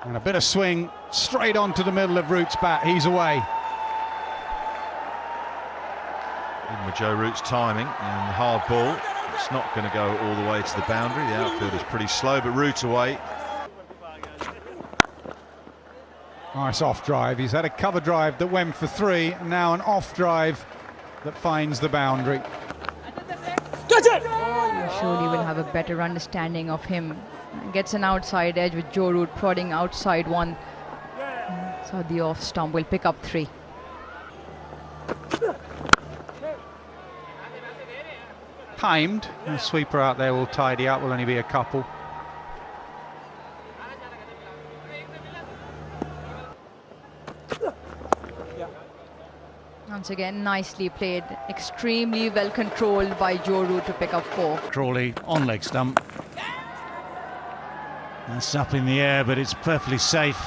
And a bit of swing straight onto the middle of Root's bat. He's away. Even with Joe Root's timing and the hard ball, it's not going to go all the way to the boundary. The outfield is pretty slow, but Root away. Nice off drive. He's had a cover drive that went for 3, and now an off drive that finds the boundary. You surely will have a better understanding of him. Gets an outside edge with Joe Root prodding outside one. So the off stump will pick up 3. Timed. A sweeper out there will tidy up. Will only be a couple. Once again, nicely played. Extremely well controlled by Joe Root to pick up 4. Crawley on leg stump. That's up in the air, but it's perfectly safe.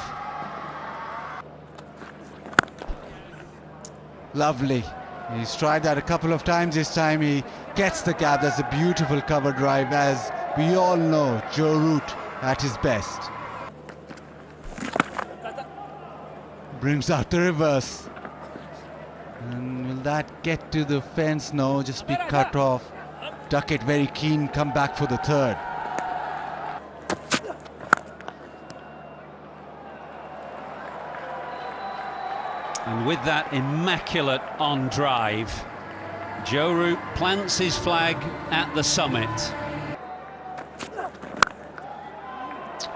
Lovely. He's tried that a couple of times. This time he gets the gap. That's a beautiful cover drive. As we all know, Joe Root at his best. Brings out the reverse. And will that get to the fence? No, just be cut off. Duckett very keen, come back for the 3rd. And with that immaculate on drive, Joe Root plants his flag at the summit.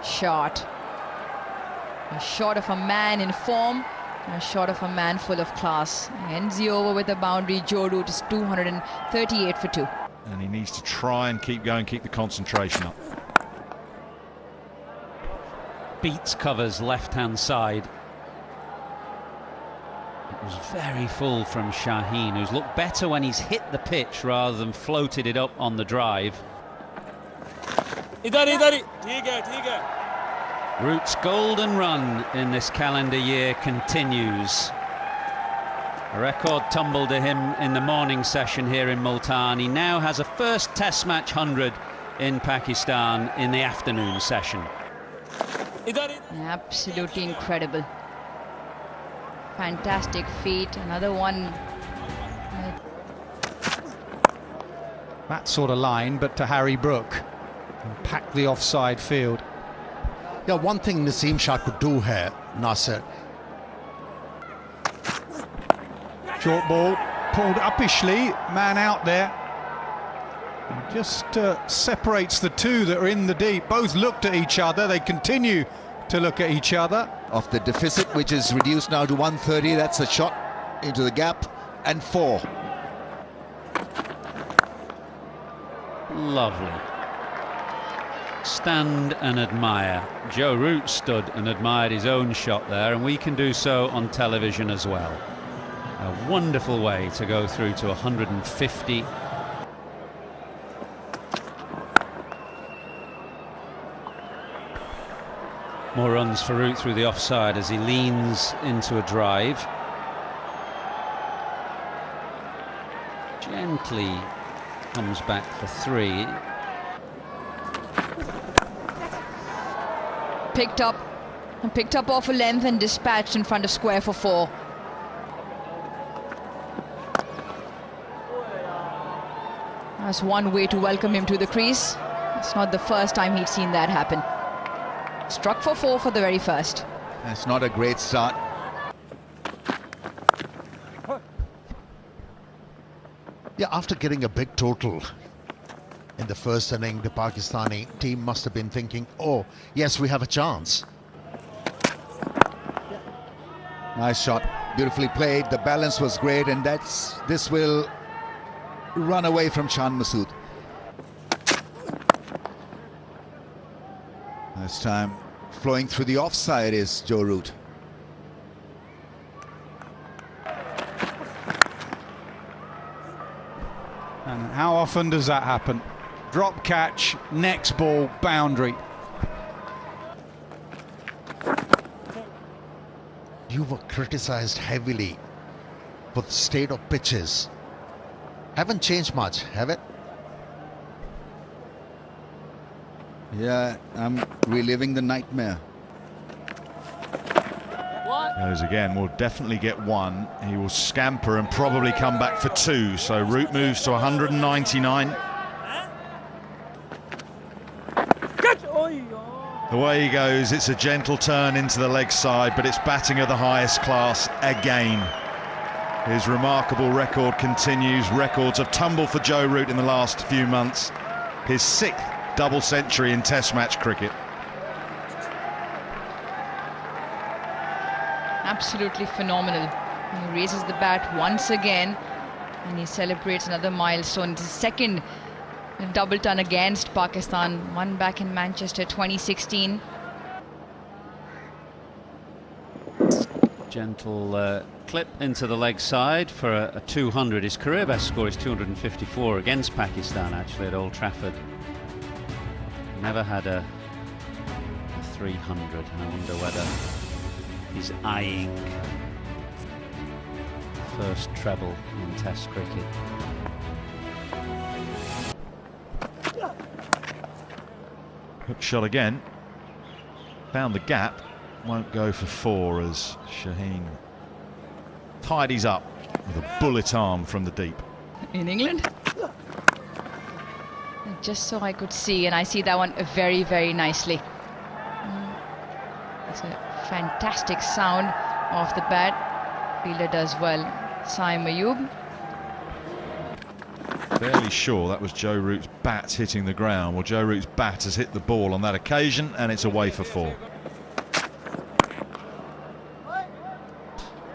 Shot. A shot of a man in form, a shot of a man full of class. Ends the over with a boundary. Joe Root is 238 for 2. And he needs to try and keep going, keep the concentration up. Beats covers left-hand side. It was very full from Shaheen, who's looked better when he's hit the pitch rather than floated it up on the drive. Root's golden run in this calendar year continues. A record tumble to him in the morning session here in Multan. He now has a first Test match 100 in Pakistan in the afternoon session. Absolutely incredible. Fantastic feat. Another one. That sort of line, but to Harry Brook. And pack the offside field. Yeah, one thing Naseem Shah could do here, Nasser. Short ball, pulled uppishly, man out there. And just separates the 2 that are in the deep. Both looked at each other, they continue to look at each other. Of the deficit, which is reduced now to 130, that's a shot into the gap, and 4. Lovely. Stand and admire. Joe Root stood and admired his own shot there, and we can do so on television as well. A wonderful way to go through to 150. More runs for Root through the offside as he leans into a drive. Gently comes back for 3. Picked up off a length and dispatched in front of square for 4. That's one way to welcome him to the crease. It's not the first time he'd seen that happen. Struck for 4 for the very first. That's not a great start. Yeah, after getting a big total in the first inning, the Pakistani team must have been thinking, oh, yes, we have a chance. Nice shot, beautifully played. The balance was great, and this will run away from Shan Masood. This time, flowing through the offside is Joe Root. And how often does that happen? Drop catch, next ball, boundary. You were criticized heavily for the state of pitches. Haven't changed much, have it? Yeah, I'm reliving the nightmare. Goes again, will definitely get one. He will scamper and probably come back for two. So Root moves to 199. Away he goes. It's a gentle turn into the leg side, but it's batting of the highest class again. His remarkable record continues. Records have tumbled for Joe Root in the last few months. His 6th double century in Test match cricket. Absolutely phenomenal. He raises the bat once again and he celebrates another milestone. It's his 2nd double ton against Pakistan, one back in Manchester 2016. Gentle clip into the leg side for a 200. His career best score is 254 against Pakistan, actually, at Old Trafford. Never had a 300. I wonder whether he's eyeing first treble in Test cricket. Hook shot again. Found the gap. Won't go for 4 as Shaheen tidies up with a bullet arm from the deep. In England? Just so I could see, and I see that one very, very nicely. It's a fantastic sound off the bat. Fielder does well. Saim Ayub. Fairly sure that was Joe Root's bat hitting the ground. Well, Joe Root's bat has hit the ball on that occasion, and it's away for 4.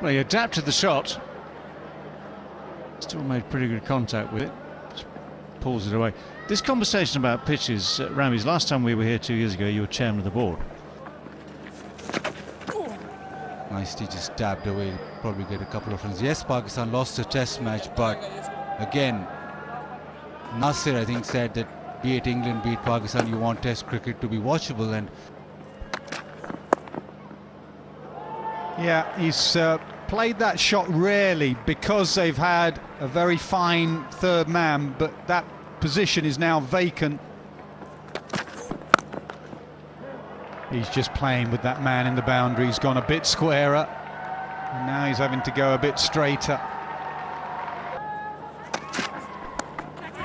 Well, he adapted the shot. Still made pretty good contact with it. Just pulls it away. This conversation about pitches, Rami's, last time we were here 2 years ago, you were chairman of the board. Nicely just dabbed away. Probably get a couple of runs. Yes, Pakistan lost a Test match, but again, Nasir, I think, said that be it England, be it Pakistan, you want Test cricket to be watchable, and Yeah, he's played that shot rarely because they've had a very fine third man, but that position is now vacant. He's just playing with that man in the boundary. He's gone a bit squarer, and now he's having to go a bit straighter.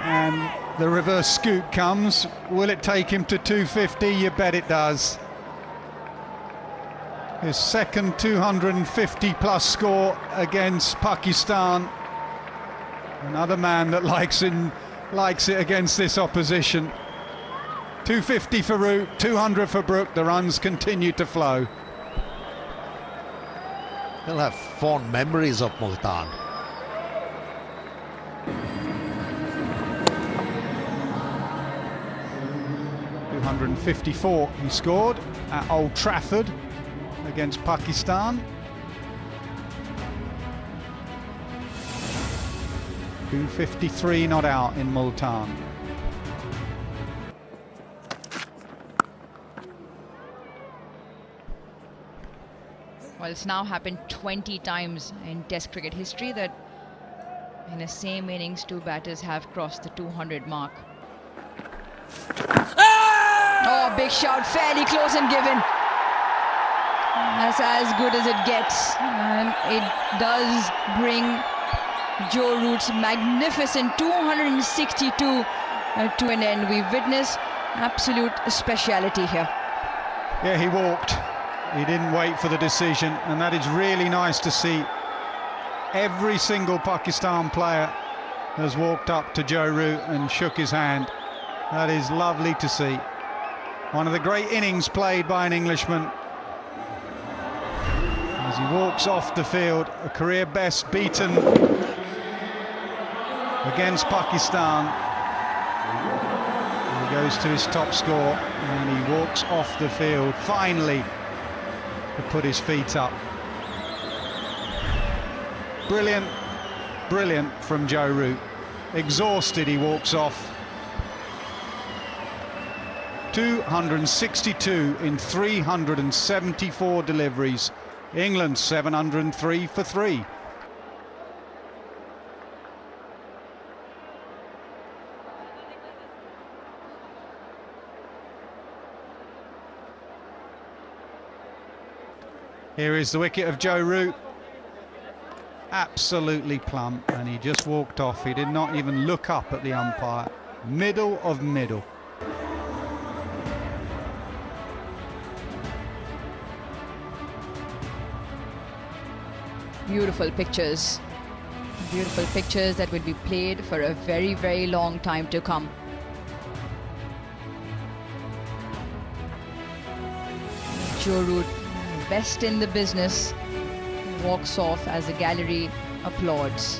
And the reverse scoop comes. Will it take him to 250? You bet it does. His 2nd 250-plus score against Pakistan. Another man that likes it against this opposition. 250 for Root, 200 for Brook. The runs continue to flow. He'll have fond memories of Multan. .254 he scored at Old Trafford against Pakistan. 253 not out in Multan. Well, it's now happened 20 times in Test cricket history that in the same innings 2 batters have crossed the 200 mark. Oh, big shout, fairly close and given. That's as good as it gets, and it does bring Joe Root's magnificent 262 to an end. We witness absolute speciality here. Yeah, he walked. He didn't wait for the decision, and that is really nice to see. Every single Pakistan player has walked up to Joe Root and shook his hand. That is lovely to see. One of the great innings played by an Englishman. As he walks off the field, a career best beaten against Pakistan. He goes to his top score and he walks off the field finally to put his feet up. Brilliant, brilliant from Joe Root. Exhausted, he walks off. 262 in 374 deliveries. England 703 for 3. Here is the wicket of Joe Root. Absolutely plump, and he just walked off. He did not even look up at the umpire. Middle of middle. Beautiful pictures. Beautiful pictures that will be played for a very, very long time to come. Joe Root, best in the business, walks off as the gallery applauds.